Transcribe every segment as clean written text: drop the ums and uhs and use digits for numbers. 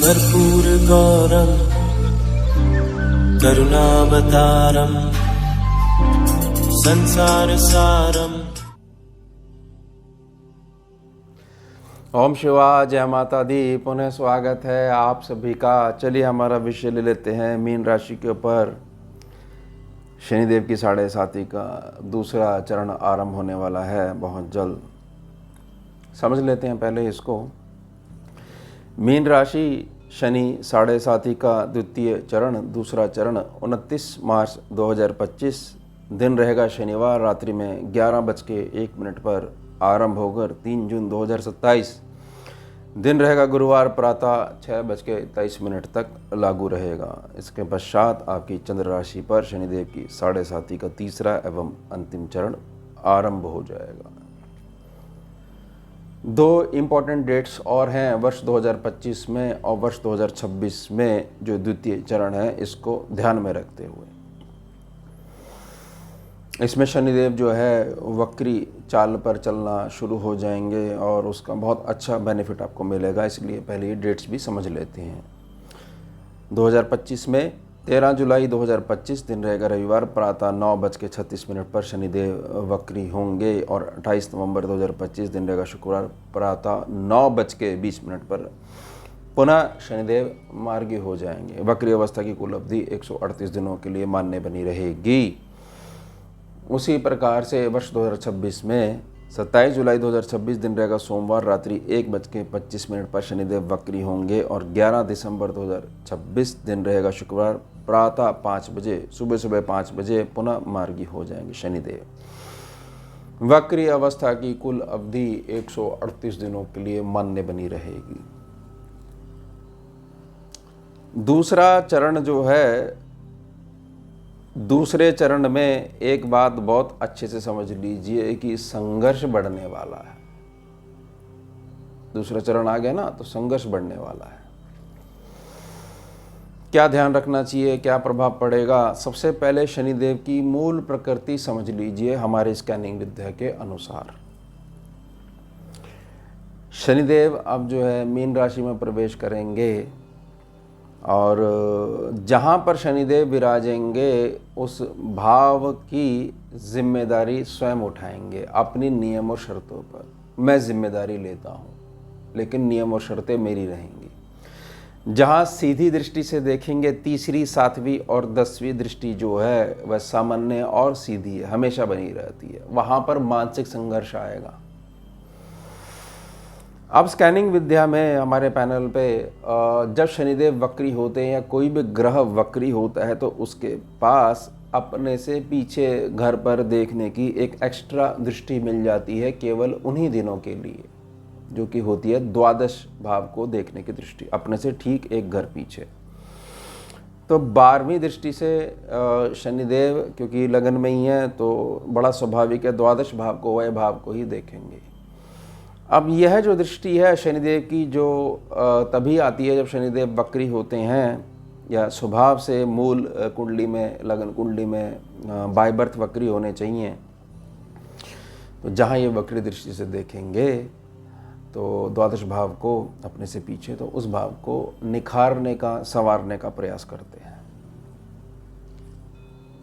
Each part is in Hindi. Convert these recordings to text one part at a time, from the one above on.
कर्पूरगौरं करुणावतारं संसारसारम्। ओम शिवाय, जय माता दी। पुनः स्वागत है आप सभी का। चलिए हमारा विषय ले लेते हैं मीन राशि के ऊपर। शनिदेव की 7.5 का दूसरा चरण आरंभ होने वाला है बहुत जल्द। समझ लेते हैं पहले इसको। मीन राशि शनि 7.5 का द्वितीय चरण दूसरा चरण 29 मार्च 2025 दिन रहेगा शनिवार, रात्रि में 11:01 पर आरंभ होकर 3 जून 2027 दिन रहेगा गुरुवार, प्रातः 6:23 तक लागू रहेगा। इसके पश्चात आपकी चंद्र राशि पर शनिदेव की 7.5 का तीसरा एवं अंतिम चरण आरंभ हो जाएगा। 2 इम्पॉर्टेंट डेट्स और हैं वर्ष 2025 में और वर्ष 2026 में जो द्वितीय चरण है, इसको ध्यान में रखते हुए इसमें शनिदेव जो है वक्री चाल पर चलना शुरू हो जाएंगे और उसका बहुत अच्छा बेनिफिट आपको मिलेगा। इसलिए पहले ये डेट्स भी समझ लेते हैं। 2025 में 13 जुलाई 2025 दिन रहेगा रविवार, प्रातः 9:36 पर शनिदेव वक्री होंगे और 28 नवंबर 2025 दिन रहेगा शुक्रवार, प्रातः 9:20 पर पुनः शनिदेव मार्गी हो जाएंगे। वक्री अवस्था की कुल अवधि 138 दिनों के लिए मान्य बनी रहेगी। उसी प्रकार से वर्ष 2026 में 27 जुलाई 2026 दिन रहेगा सोमवार, रात्रि 1:25 पर शनिदेव वक्री होंगे और 11 दिसंबर 2026 दिन रहेगा शुक्रवार, प्रातः 5 बजे सुबह 5 बजे पुनः मार्गी हो जाएंगे शनिदेव। वक्री अवस्था की कुल अवधि 138 दिनों के लिए मान्य बनी रहेगी। दूसरा चरण जो है, दूसरे चरण में एक बात बहुत अच्छे से समझ लीजिए कि संघर्ष बढ़ने वाला है। दूसरा चरण आ गया ना, तो संघर्ष बढ़ने वाला है। क्या ध्यान रखना चाहिए, क्या प्रभाव पड़ेगा? सबसे पहले शनिदेव की मूल प्रकृति समझ लीजिए हमारे स्कैनिंग विद्या के अनुसार। शनिदेव अब जो है मीन राशि में प्रवेश करेंगे और जहाँ पर शनिदेव विराजेंगे उस भाव की जिम्मेदारी स्वयं उठाएंगे अपनी नियम और शर्तों पर। मैं जिम्मेदारी लेता हूँ, लेकिन नियम और शर्तें मेरी रहेंगी। जहाँ सीधी दृष्टि से देखेंगे, तीसरी, 7वीं और 10वीं दृष्टि जो है वह सामान्य और सीधी है, हमेशा बनी रहती है। वहाँ पर मानसिक संघर्ष आएगा। अब स्कैनिंग विद्या में हमारे पैनल पे जब शनिदेव वक्री होते हैं या कोई भी ग्रह वक्री होता है तो उसके पास अपने से पीछे घर पर देखने की एक एक्स्ट्रा दृष्टि मिल जाती है केवल उन्हीं दिनों के लिए, जो कि होती है द्वादश भाव को देखने की दृष्टि, अपने से ठीक एक घर पीछे। तो 12वीं दृष्टि से शनिदेव क्योंकि लगन में ही है तो बड़ा स्वाभाविक है, द्वादश भाव को, वह भाव को ही देखेंगे। अब यह जो दृष्टि है शनिदेव की, जो तभी आती है जब शनिदेव वक्री होते हैं या स्वभाव से मूल कुंडली में, लगन कुंडली में बाय बर्थ वक्री होने चाहिए। तो जहाँ ये वक्री दृष्टि से देखेंगे तो द्वादश भाव को अपने से पीछे, तो उस भाव को निखारने का, संवारने का प्रयास करते हैं।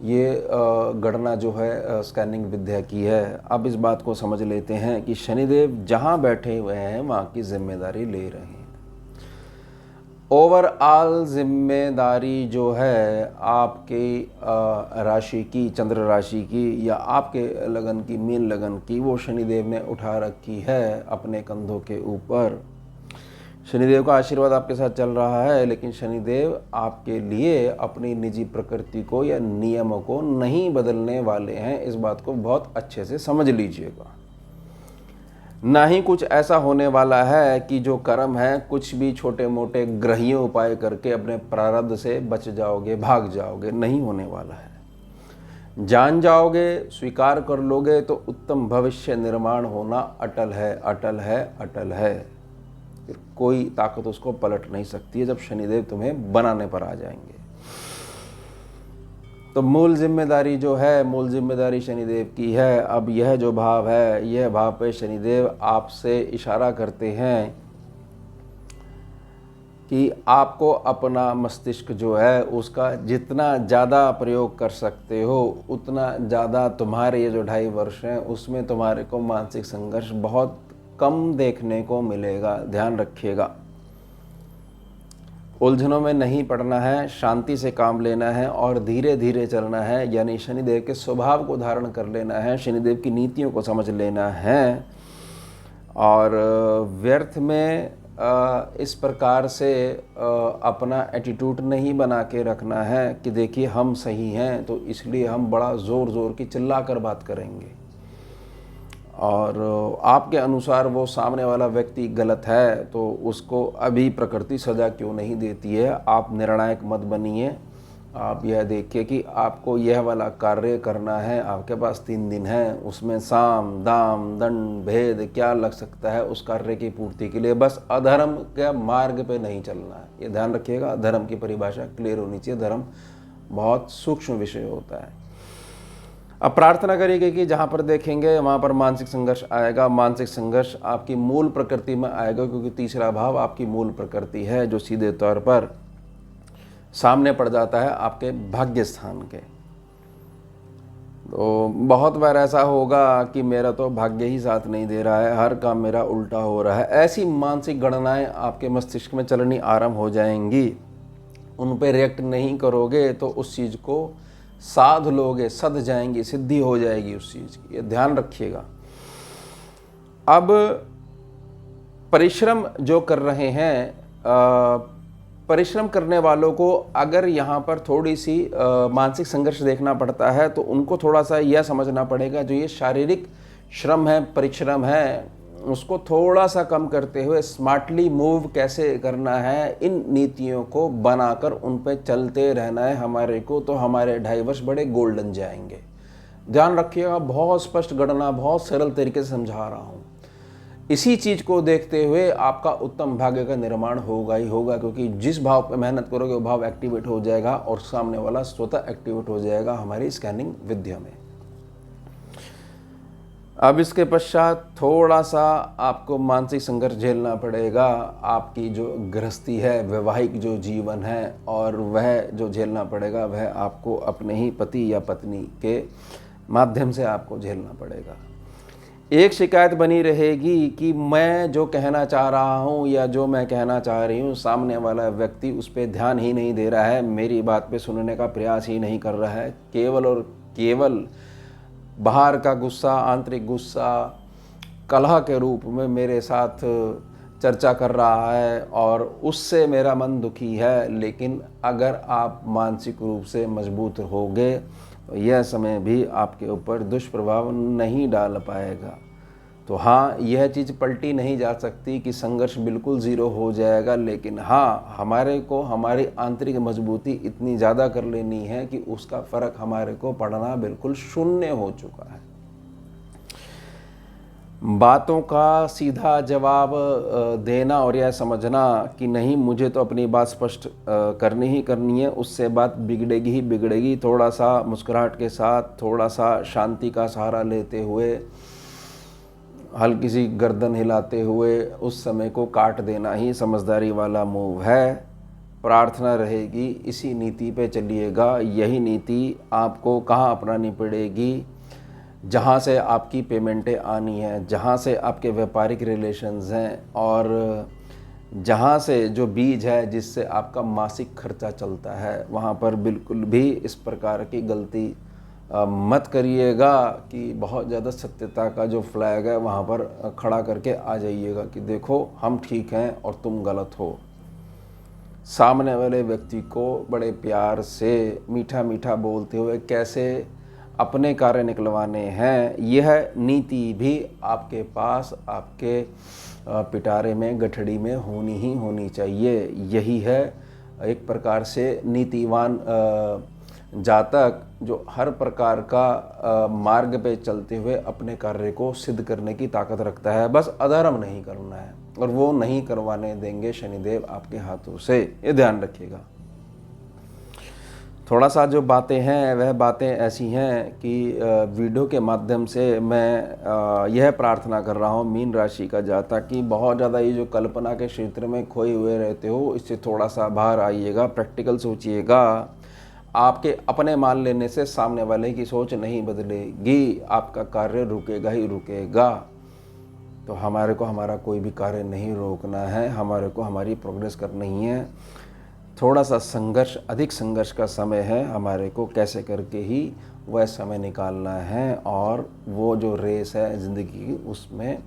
ये गणना जो है स्कैनिंग विद्या की है। अब इस बात को समझ लेते हैं कि शनिदेव जहाँ बैठे हुए हैं वहाँ की जिम्मेदारी ले रहे हैं। ओवरऑल जिम्मेदारी जो है आपकी राशि की, चंद्र राशि की या आपके लगन की, मीन लगन की, वो शनिदेव ने उठा रखी है अपने कंधों के ऊपर। शनिदेव का आशीर्वाद आपके साथ चल रहा है, लेकिन शनिदेव आपके लिए अपनी निजी प्रकृति को या नियमों को नहीं बदलने वाले हैं। इस बात को बहुत अच्छे से समझ लीजिएगा। ना ही कुछ ऐसा होने वाला है कि जो कर्म है, कुछ भी छोटे मोटे ग्रहीय उपाय करके अपने प्रारब्ध से बच जाओगे, भाग जाओगे, नहीं होने वाला है। जान जाओगे, स्वीकार कर लोगे तो उत्तम भविष्य निर्माण होना अटल है, अटल है, अटल है। फिर कोई ताकत उसको पलट नहीं सकती है जब शनिदेव तुम्हें बनाने पर आ जाएंगे। तो मूल जिम्मेदारी जो है, मूल जिम्मेदारी शनिदेव की है। अब यह जो भाव है, यह भाव पे शनिदेव आपसे इशारा करते हैं कि आपको अपना मस्तिष्क जो है उसका जितना ज़्यादा प्रयोग कर सकते हो उतना ज़्यादा तुम्हारे ये जो 2.5 वर्ष हैं उसमें तुम्हारे को मानसिक संघर्ष बहुत कम देखने को मिलेगा। ध्यान रखिएगा, उलझनों में नहीं पड़ना है, शांति से काम लेना है और धीरे धीरे चलना है, यानी शनिदेव के स्वभाव को धारण कर लेना है, शनिदेव की नीतियों को समझ लेना है और व्यर्थ में इस प्रकार से अपना एटीट्यूड नहीं बना के रखना है कि देखिए हम सही हैं तो इसलिए हम बड़ा ज़ोर ज़ोर की चिल्ला कर बात करेंगे और आपके अनुसार वो सामने वाला व्यक्ति गलत है तो उसको अभी प्रकृति सज़ा क्यों नहीं देती है। आप निर्णायक मत बनिए, आप यह देखिए कि आपको यह वाला कार्य करना है, आपके पास 3 दिन है, उसमें साम दाम दंड भेद क्या लग सकता है उस कार्य की पूर्ति के लिए, बस अधर्म के मार्ग पे नहीं चलना है। ये ध्यान रखिएगा, धर्म की परिभाषा क्लियर होनी चाहिए, धर्म बहुत सूक्ष्म विषय होता है। अब प्रार्थना करिएगा कि जहाँ पर देखेंगे वहाँ पर मानसिक संघर्ष आएगा। मानसिक संघर्ष आपकी मूल प्रकृति में आएगा क्योंकि तीसरा भाव आपकी मूल प्रकृति है जो सीधे तौर पर सामने पड़ जाता है आपके भाग्य स्थान के। तो बहुत बार ऐसा होगा कि मेरा तो भाग्य ही साथ नहीं दे रहा है, हर काम मेरा उल्टा हो रहा है, ऐसी मानसिक गणनाएं आपके मस्तिष्क में चलनी आरंभ हो जाएंगी। उन पर रिएक्ट नहीं करोगे तो उस चीज़ को साध लोगे, सध जाएंगी, सिद्धि हो जाएगी उस चीज़ की, ये ध्यान रखिएगा। अब परिश्रम जो कर रहे हैं, परिश्रम करने वालों को अगर यहाँ पर थोड़ी सी मानसिक संघर्ष देखना पड़ता है तो उनको थोड़ा सा यह समझना पड़ेगा जो ये शारीरिक श्रम है, परिश्रम है, उसको थोड़ा सा कम करते हुए स्मार्टली मूव कैसे करना है, इन नीतियों को बनाकर उन पे चलते रहना है हमारे को, तो हमारे 2.5 वर्ष बड़े गोल्डन जाएंगे। ध्यान रखिएगा, बहुत स्पष्ट गणना, बहुत सरल तरीके से समझा रहा हूँ। इसी चीज़ को देखते हुए आपका उत्तम भाग्य का निर्माण होगा ही होगा, क्योंकि जिस भाव पे मेहनत करोगे वो भाव एक्टिवेट हो जाएगा और सामने वाला स्वतः एक्टिवेट हो जाएगा हमारी स्कैनिंग विद्या में। अब इसके पश्चात थोड़ा सा आपको मानसिक संघर्ष झेलना पड़ेगा, आपकी जो गृहस्थी है, वैवाहिक जो जीवन है, और वह जो झेलना पड़ेगा वह आपको अपने ही पति या पत्नी के माध्यम से आपको झेलना पड़ेगा। एक शिकायत बनी रहेगी कि मैं जो कहना चाह रहा हूँ या जो मैं कहना चाह रही हूँ सामने वाला व्यक्ति उस पर ध्यान ही नहीं दे रहा है, मेरी बात पे सुनने का प्रयास ही नहीं कर रहा है, केवल और केवल बाहर का गुस्सा, आंतरिक गुस्सा कलह के रूप में मेरे साथ चर्चा कर रहा है और उससे मेरा मन दुखी है। लेकिन अगर आप मानसिक रूप से मजबूत होगे तो यह समय भी आपके ऊपर दुष्प्रभाव नहीं डाल पाएगा। तो हाँ, यह चीज़ पलटी नहीं जा सकती कि संघर्ष बिल्कुल ज़ीरो हो जाएगा, लेकिन हाँ, हमारे को हमारी आंतरिक मजबूती इतनी ज़्यादा कर लेनी है कि उसका फ़र्क हमारे को पड़ना बिल्कुल शून्य हो चुका है। बातों का सीधा जवाब देना और यह समझना कि नहीं मुझे तो अपनी बात स्पष्ट करनी ही करनी है, उससे बात बिगड़ेगी ही बिगड़ेगी। थोड़ा सा मुस्कुराहट के साथ, थोड़ा सा शांति का सहारा लेते हुए, हल्की सी गर्दन हिलाते हुए उस समय को काट देना ही समझदारी वाला मूव है। प्रार्थना रहेगी इसी नीति पे चलिएगा। यही नीति आपको कहाँ अपनानी पड़ेगी? जहाँ से आपकी पेमेंटें आनी हैं, जहाँ से आपके व्यापारिक रिलेशंस हैं और जहाँ से जो बीज है जिससे आपका मासिक खर्चा चलता है, वहाँ पर बिल्कुल भी इस प्रकार की गलती मत करिएगा कि बहुत ज़्यादा सत्यता का जो फ्लैग है वहाँ पर खड़ा करके आ जाइएगा कि देखो हम ठीक हैं और तुम गलत हो। सामने वाले व्यक्ति को बड़े प्यार से मीठा मीठा बोलते हुए कैसे अपने कार्य निकलवाने हैं, यह नीति भी आपके पास, आपके पिटारे में, गठड़ी में होनी ही होनी चाहिए। यही है एक प्रकार से नीतिवान जातक जो हर प्रकार का मार्ग पे चलते हुए अपने कार्य को सिद्ध करने की ताकत रखता है। बस अधर्म नहीं करना है और वो नहीं करवाने देंगे शनिदेव आपके हाथों से, ये ध्यान रखिएगा। थोड़ा सा जो बातें हैं वह बातें ऐसी हैं कि वीडियो के माध्यम से मैं यह प्रार्थना कर रहा हूँ मीन राशि का जाता कि बहुत ज़्यादा ये जो कल्पना के क्षेत्र में खोए हुए रहते हो इससे थोड़ा सा बाहर आइएगा, प्रैक्टिकल सोचिएगा। आपके अपने मान लेने से सामने वाले की सोच नहीं बदलेगी, आपका कार्य रुकेगा ही रुकेगा। तो हमारे को हमारा कोई भी कार्य नहीं रोकना है, हमारे को हमारी प्रोग्रेस करनी है। थोड़ा सा संघर्ष, अधिक संघर्ष का समय है, हमारे को कैसे करके ही वह समय निकालना है और वो जो रेस है ज़िंदगी की उसमें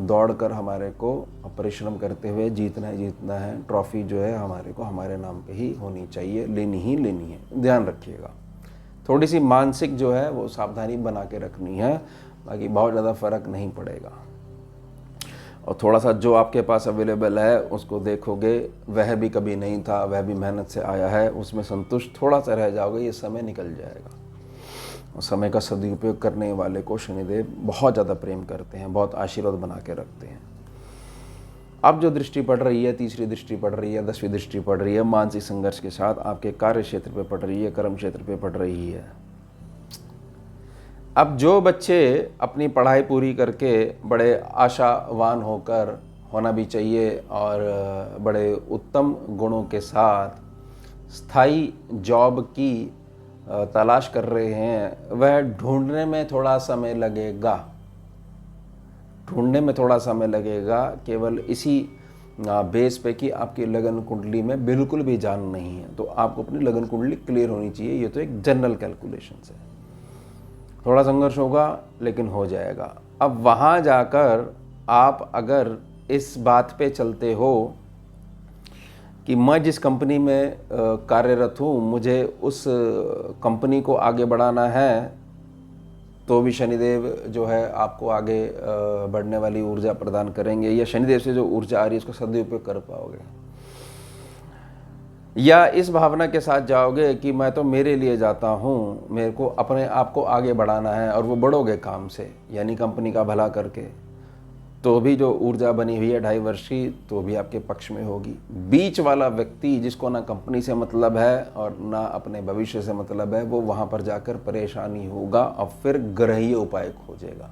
दौड़कर हमारे को परिश्रम करते हुए जीतना है। ट्रॉफी जो है हमारे को हमारे नाम पे ही होनी चाहिए, लेनी ही लेनी है। ध्यान रखिएगा, थोड़ी सी मानसिक जो है वो सावधानी बना के रखनी है, बाकी बहुत ज़्यादा फ़र्क नहीं पड़ेगा। और थोड़ा सा जो आपके पास अवेलेबल है उसको देखोगे, वह भी कभी नहीं था, वह भी मेहनत से आया है, उसमें संतुष्ट थोड़ा सा रह जाओगे, ये समय निकल जाएगा। और समय का सदुपयोग करने वाले को शनिदेव बहुत ज़्यादा प्रेम करते हैं, बहुत आशीर्वाद बना के रखते हैं। अब जो दृष्टि पड़ रही है, तीसरी दृष्टि पड़ रही है, 10वीं दृष्टि पड़ रही है, मानसिक संघर्ष के साथ आपके कार्य क्षेत्र पे पड़ रही है, कर्म क्षेत्र पे पड़ रही है। अब जो बच्चे अपनी पढ़ाई पूरी करके बड़े आशावान होकर होना भी चाहिए और बड़े उत्तम गुणों के साथ स्थायी जॉब की तलाश कर रहे हैं, वह ढूंढने में थोड़ा समय लगेगा, केवल इसी बेस पे कि आपकी लगन कुंडली में बिल्कुल भी जान नहीं है। तो आपको अपनी लगन कुंडली क्लियर होनी चाहिए, ये तो एक जनरल कैलकुलेशन है। थोड़ा संघर्ष होगा लेकिन हो जाएगा। अब वहाँ जाकर आप अगर इस बात पे चलते हो कि मैं जिस कंपनी में कार्यरत हूँ, मुझे उस कंपनी को आगे बढ़ाना है, तो भी शनिदेव जो है आपको आगे बढ़ने वाली ऊर्जा प्रदान करेंगे, या शनिदेव से जो ऊर्जा आ रही है उसका सदुपयोग कर पाओगे। या इस भावना के साथ जाओगे कि मैं तो मेरे लिए जाता हूँ, मेरे को अपने आप को आगे बढ़ाना है, और वो बढ़ोगे काम से, यानी कंपनी का भला करके, तो भी जो ऊर्जा बनी हुई है 2.5 वर्ष की, तो भी आपके पक्ष में होगी। बीच वाला व्यक्ति जिसको ना कंपनी से मतलब है और ना अपने भविष्य से मतलब है, वो वहाँ पर जाकर परेशानी होगा और फिर ग्रहीय उपाय खोजेगा।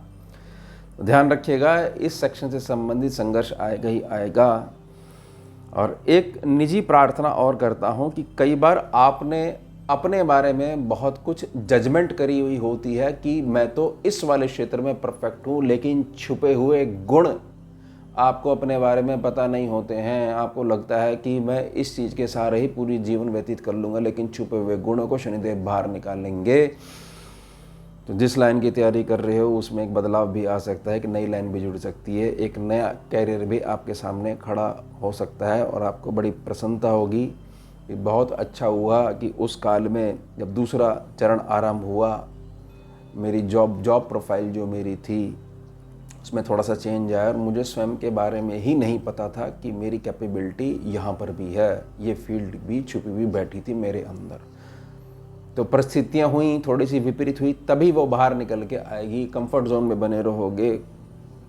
तो ध्यान रखिएगा, इस सेक्शन से संबंधित संघर्ष आएगा ही आएगा। और एक निजी प्रार्थना और करता हूँ कि कई बार आपने अपने बारे में बहुत कुछ जजमेंट करी हुई होती है कि मैं तो इस वाले क्षेत्र में परफेक्ट हूँ, लेकिन छुपे हुए गुण आपको अपने बारे में पता नहीं होते हैं। आपको लगता है कि मैं इस चीज़ के सहारे ही पूरी जीवन व्यतीत कर लूँगा, लेकिन छुपे हुए गुणों को शनिदेव बाहर निकालेंगे। तो जिस लाइन की तैयारी कर रहे हो उसमें एक बदलाव भी आ सकता है, कि नई लाइन भी जुड़ सकती है, एक नया कैरियर भी आपके सामने खड़ा हो सकता है, और आपको बड़ी प्रसन्नता होगी कि बहुत अच्छा हुआ कि उस काल में जब दूसरा चरण आरंभ हुआ, मेरी जॉब प्रोफाइल जो मेरी थी उसमें थोड़ा सा चेंज आया, और मुझे स्वयं के बारे में ही नहीं पता था कि मेरी कैपेबिलिटी यहाँ पर भी है, ये फील्ड भी छुपी हुई बैठी थी मेरे अंदर। तो परिस्थितियाँ हुई थोड़ी सी विपरीत हुई, तभी वो बाहर निकल के आएगी। कंफर्ट जोन में बने रहोगे,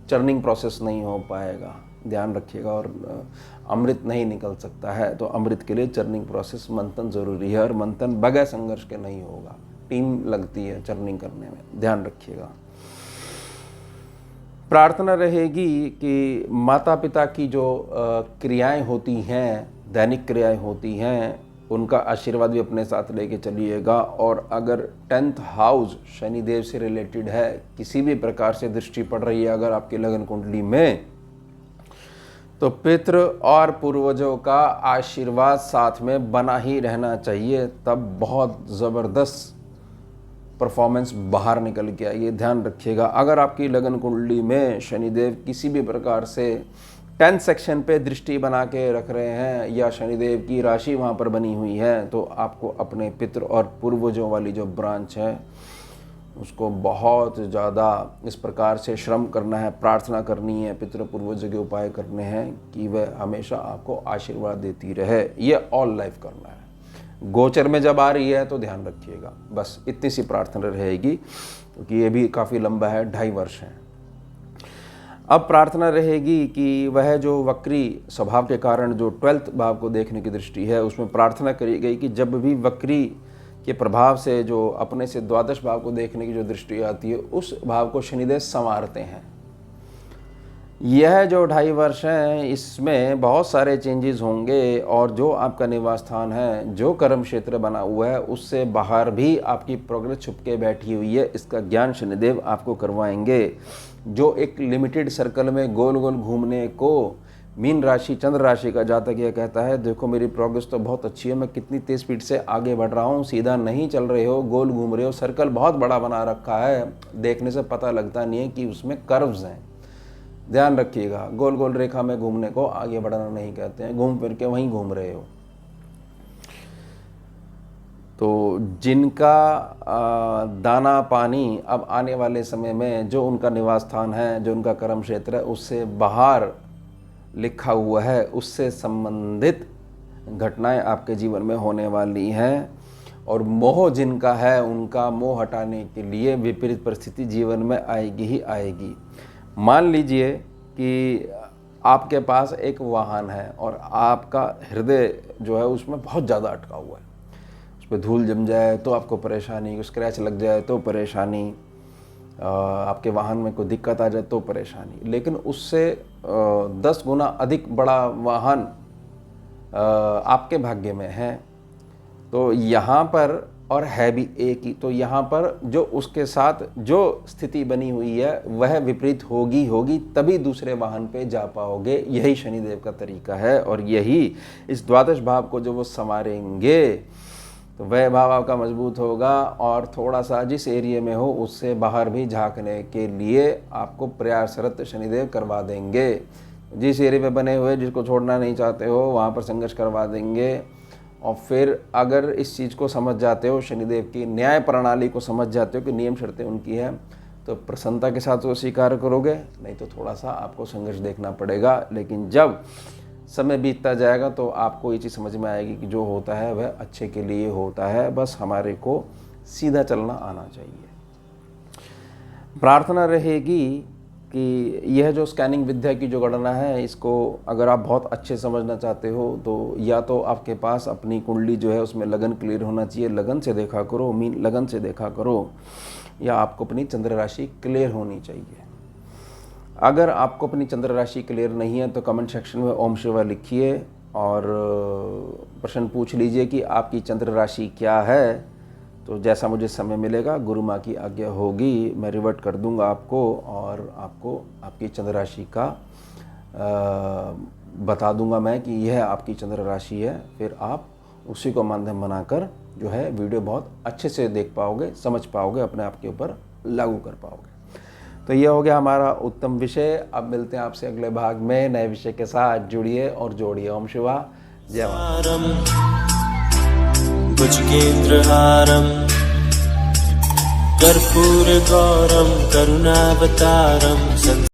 चर्निंग प्रोसेस नहीं हो पाएगा, ध्यान रखिएगा। और अमृत नहीं निकल सकता है, तो अमृत के लिए चर्निंग प्रोसेस, मंथन ज़रूरी है, और मंथन बगैर संघर्ष के नहीं होगा, टीम लगती है चर्निंग करने में, ध्यान रखिएगा। प्रार्थना रहेगी कि माता पिता की जो क्रियाएं होती हैं, दैनिक क्रियाएं होती हैं, उनका आशीर्वाद भी अपने साथ लेके चलिएगा। और अगर 10th हाउस शनिदेव से रिलेटेड है, किसी भी प्रकार से दृष्टि पड़ रही है अगर आपकी लगन कुंडली में, तो पितृ और पूर्वजों का आशीर्वाद साथ में बना ही रहना चाहिए, तब बहुत ज़बरदस्त परफॉर्मेंस बाहर निकल के आइए। ध्यान रखिएगा, अगर आपकी लगन कुंडली में शनिदेव किसी भी प्रकार से 10th सेक्शन पे दृष्टि बना के रख रहे हैं, या शनिदेव की राशि वहाँ पर बनी हुई है, तो आपको अपने पितृ और पूर्वजों वाली जो ब्रांच है उसको बहुत ज़्यादा इस प्रकार से श्रम करना है, प्रार्थना करनी है, पितृ पूर्वजों के उपाय करने हैं कि वह हमेशा आपको आशीर्वाद देती रहे। ये ऑल लाइफ करना है। गोचर में जब आ रही है तो ध्यान रखिएगा, बस इतनी सी प्रार्थना रहेगी, क्योंकि ये भी काफ़ी लंबा है, 2.5 वर्ष है। अब प्रार्थना रहेगी कि वह जो वक्री स्वभाव के कारण जो 12th भाव को देखने की दृष्टि है, उसमें प्रार्थना करी गई कि जब भी वक्री के प्रभाव से जो अपने से द्वादश भाव को देखने की जो दृष्टि आती है, उस भाव को शनिदेव संवारते हैं। यह जो 2.5 वर्ष हैं, इसमें बहुत सारे चेंजेस होंगे और जो आपका निवास स्थान है, जो कर्म क्षेत्र बना हुआ है, उससे बाहर भी आपकी प्रोग्रेस छुप के बैठी हुई है, इसका ज्ञान शनिदेव आपको करवाएंगे। जो एक लिमिटेड सर्कल में गोल गोल घूमने को मीन राशि, चंद्र राशि का जातक यह कहता है, देखो मेरी प्रोग्रेस तो बहुत अच्छी है, मैं कितनी तेज स्पीड से आगे बढ़ रहा हूँ, सीधा नहीं चल रहे हो, गोल घूम रहे हो, सर्कल बहुत बड़ा बना रखा है, देखने से पता लगता नहीं है कि उसमें कर्व्स हैं। ध्यान रखिएगा, गोल गोल रेखा में घूमने को आगे बढ़ना नहीं कहते हैं, घूम फिर के वहीं घूम रहे हो। तो जिनका दाना पानी अब आने वाले समय में जो उनका निवास स्थान है, जो उनका कर्म क्षेत्र है, उससे बाहर लिखा हुआ है, उससे संबंधित घटनाएं आपके जीवन में होने वाली हैं। और मोह जिनका है, उनका मोह हटाने के लिए विपरीत परिस्थिति जीवन में आएगी ही आएगी। मान लीजिए कि आपके पास एक वाहन है और आपका हृदय जो है उसमें बहुत ज़्यादा अटका हुआ है, उस पर धूल जम जाए तो आपको परेशानी, स्क्रैच लग जाए तो परेशानी, आपके वाहन में कोई दिक्कत आ जाए तो परेशानी। लेकिन उससे 10 गुना अधिक बड़ा वाहन आपके भाग्य में है, तो यहाँ पर और है भी एक ही, तो यहाँ पर जो उसके साथ जो स्थिति बनी हुई है वह विपरीत होगी, तभी दूसरे वाहन पे जा पाओगे। यही शनिदेव का तरीका है और यही इस द्वादश भाव को जो वो संवारेंगे तो वह भाव आपका मजबूत होगा और थोड़ा सा जिस एरिया में हो उससे बाहर भी झांकने के लिए आपको प्रयासरत शनिदेव करवा देंगे। जिस एरिया में बने हुए, जिसको छोड़ना नहीं चाहते हो, वहाँ पर संघर्ष करवा देंगे। और फिर अगर इस चीज़ को समझ जाते हो, शनिदेव की न्याय प्रणाली को समझ जाते हो कि नियम शर्तें उनकी हैं, तो प्रसन्नता के साथ वो स्वीकार करोगे, नहीं तो थोड़ा सा आपको संघर्ष देखना पड़ेगा। लेकिन जब समय बीतता जाएगा तो आपको ये चीज़ समझ में आएगी कि जो होता है वह अच्छे के लिए होता है, बस हमारे को सीधा चलना आना चाहिए। प्रार्थना रहेगी कि यह जो स्कैनिंग विद्या की जो गणना है, इसको अगर आप बहुत अच्छे समझना चाहते हो तो या तो आपके पास अपनी कुंडली जो है उसमें लगन क्लियर होना चाहिए, लगन से देखा करो, मीन लगन से देखा करो, या आपको अपनी चंद्र राशि क्लियर होनी चाहिए। अगर आपको अपनी चंद्र राशि क्लियर नहीं है तो कमेंट सेक्शन में ओम शिवा लिखिए और प्रश्न पूछ लीजिए कि आपकी चंद्र राशि क्या है। तो जैसा मुझे समय मिलेगा, गुरु माँ की आज्ञा होगी, मैं रिवर्ट कर दूंगा आपको और आपको आपकी चंद्र राशि का बता दूंगा मैं कि यह आपकी चंद्र राशि है। फिर आप उसी को माध्यम बनाकर जो है वीडियो बहुत अच्छे से देख पाओगे, समझ पाओगे, अपने आप के ऊपर लागू कर पाओगे। तो ये हो गया हमारा उत्तम विषय। अब मिलते हैं आपसे अगले भाग में नए विषय के साथ। जुड़िए और जोड़िए। ओम शिवा जय माता। भुजगेन्द्रहारं कर्पूरगौरं करुणावतारं